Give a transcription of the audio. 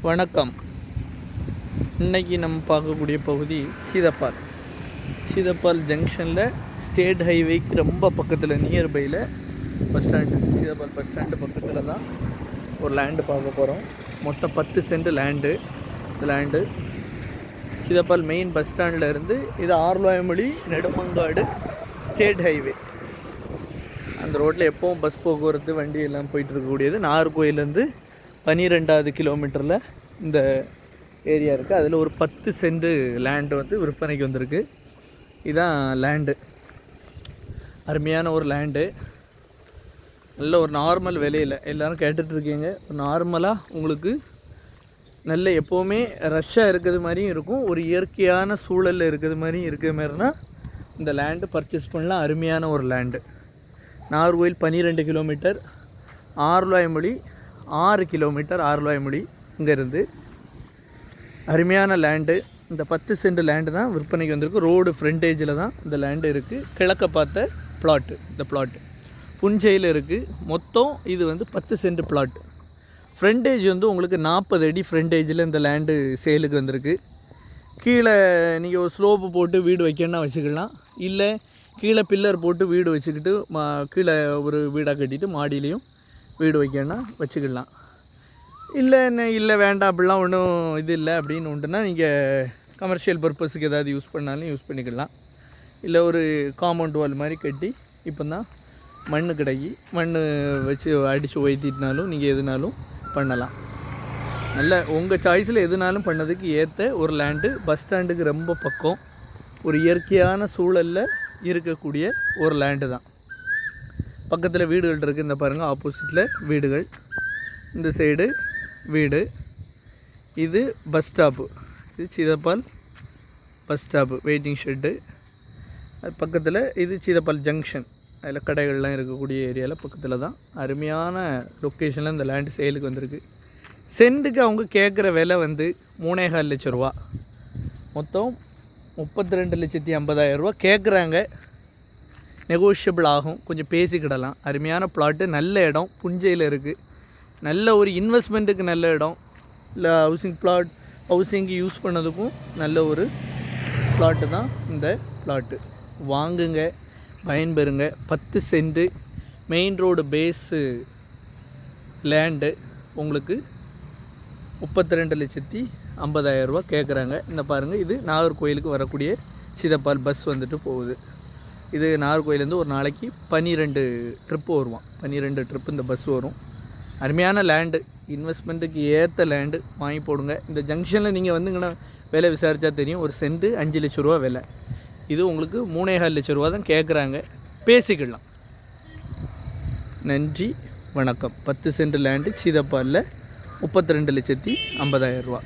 வணக்கம். இன்றைக்கி நம்ம பார்க்கக்கூடிய பகுதி சீதப்பால் ஜங்ஷனில் ஸ்டேட் ஹைவேக்கு ரொம்ப பக்கத்தில் நியர்பையில் பஸ் ஸ்டாண்டு, சீதப்பால் பஸ் ஸ்டாண்டு பக்கத்தில் தான் ஒரு லேண்டு பார்க்க போகிறோம். மொத்தம் 10 சென்ட் லேண்டு சீதப்பால் மெயின் பஸ் ஸ்டாண்டில் இருந்து இது ஆர்லாயமொழி நெடுமங்காடு ஸ்டேட் ஹைவே. அந்த ரோட்டில் எப்போவும் பஸ் போக்குவரத்து வண்டி எல்லாம் போயிட்டு இருக்கக்கூடியது. நாகர்கோயிலேருந்து 12வது கிலோமீட்டரில் இந்த ஏரியா இருக்குது. அதில் ஒரு 10 சென்ட் லேண்டு விற்பனைக்கு வந்திருக்கு. இதுதான் லேண்டு, அருமையான ஒரு லேண்டு. நல்ல ஒரு நார்மல் விலையில் எல்லோரும் கேட்டுட்ருக்கீங்க. நார்மலாக உங்களுக்கு நல்ல எப்போவுமே ரஷ்ஷாக இருக்கிறது மாதிரியும் இருக்கும், ஒரு இயற்கையான சூழலில் இருக்கிறது மாதிரியும் இருக்கிற மாதிரினா இந்த லேண்டு பர்ச்சேஸ் பண்ணலாம். அருமையான ஒரு land. Nagercoil 12 kilometre, Aralvaimozhi 6 kilometre. Aralvaimozhi இங்கேருந்து அருமையான லேண்டு. இந்த 10 சென்ட் லேண்டு தான் விற்பனைக்கு வந்திருக்கு. ரோடு ஃப்ரண்டேஜில் தான் இந்த லேண்டு இருக்குது. கிழக்க பார்த்த பிளாட்டு. இந்த பிளாட்டு புஞ்சையில் இருக்குது. மொத்தம் இது 10 சென்ட் பிளாட்டு. ஃப்ரண்டேஜ் உங்களுக்கு 40 அடி ஃப்ரண்டேஜில் இந்த லேண்டு சேலுக்கு வந்திருக்கு. கீழே நீங்கள் ஒரு ஸ்லோப்பு போட்டு வீடு வைக்கணுன்னா வச்சுக்கலாம். இல்லை கீழே பில்லர் போட்டு வீடு வச்சுக்கிட்டு கீழே ஒரு வீடாக கட்டிட்டு மாடியிலையும் வீடு வைக்கணுன்னா வச்சுக்கலாம். இல்லை வேண்டாம் அப்படிலாம் ஒன்றும் இது இல்லை அப்படின்னு உண்டுன்னா நீங்கள் கமர்ஷியல் பர்பஸுக்கு ஏதாவது யூஸ் பண்ணாலும் யூஸ் பண்ணிக்கலாம். இல்லை ஒரு காம்பவுண்ட் வால் மாதிரி கட்டி இப்போ தான் மண் கிடைக்கி மண் வச்சு அடித்து ஒய்த்திட்டினாலும் நீங்கள் எதுனாலும் பண்ணலாம். நல்ல உங்கள் சாய்ஸில் எதுனாலும் பண்ணதுக்கு ஏற்ற ஒரு லேண்டு. பஸ் ஸ்டாண்டுக்கு ரொம்ப பக்கம், ஒரு இயற்கையான சூழலில் இருக்கக்கூடிய ஒரு லேண்டு தான். பக்கத்தில் வீடுகள் இருக்குது. இந்த பாருங்கள், ஆப்போசிட்டில் வீடுகள், இந்த சைடு வீடு. இது பஸ் ஸ்டாப்பு. இது சீதப்பால் பஸ் ஸ்டாப்பு, வெயிட்டிங் ஷெட்டு. அது பக்கத்தில் இது சீதப்பால் ஜங்ஷன், அதில் கடைகள்லாம் இருக்கக்கூடிய ஏரியாவில் பக்கத்தில் தான். அருமையான லொக்கேஷனில் இந்த லேண்டு சேலுக்கு வந்திருக்கு. சென்ட்டுக்கு அவங்க கேட்குற விலை 3,4 லட்ச ரூபா. மொத்தம் 32,50,000 ரூபா கேட்குறாங்க. நெகோஷியபிள் ஆகும், கொஞ்சம் பேசிக்கிடலாம். அருமையான பிளாட்டு, நல்ல இடம், புஞ்சையில் இருக்குது. நல்ல ஒரு இன்வெஸ்ட்மெண்ட்டுக்கு நல்ல இடம். இல்லை ஹவுசிங்க்கு யூஸ் பண்ணதுக்கும் நல்ல ஒரு பிளாட்டு தான் இந்த பிளாட்டு. வாங்குங்க, பயன்பெறுங்க. 10 cent main road face land உங்களுக்கு 32,50,000 ரூபா கேட்குறாங்க. இந்த பாருங்கள், இது நாகர்கோயிலுக்கு வரக்கூடிய சீதப்பால் பஸ் போகுது. இது நாகர்கோயிலேருந்து ஒரு நாளைக்கு 12 ட்ரிப்பு வருவான். 12 ட்ரிப்பு இந்த பஸ் வரும். அருமையான லேண்டு, இன்வெஸ்ட்மெண்ட்டுக்கு ஏற்ற லேண்டு. வாங்கி போடுங்க. இந்த ஜங்ஷனில் நீங்கள் இங்கே விலை விசாரித்தா தெரியும். ஒரு சென்ட்டு 5 லட்ச ரூபா விலை. இது உங்களுக்கு 3,4 லட்ச ரூபா தான் கேட்குறாங்க, பேசிக்கலாம். நன்றி, வணக்கம். 10 சென்ட் லேண்டு சீதப்பாலில் 32,50,000 ரூபா.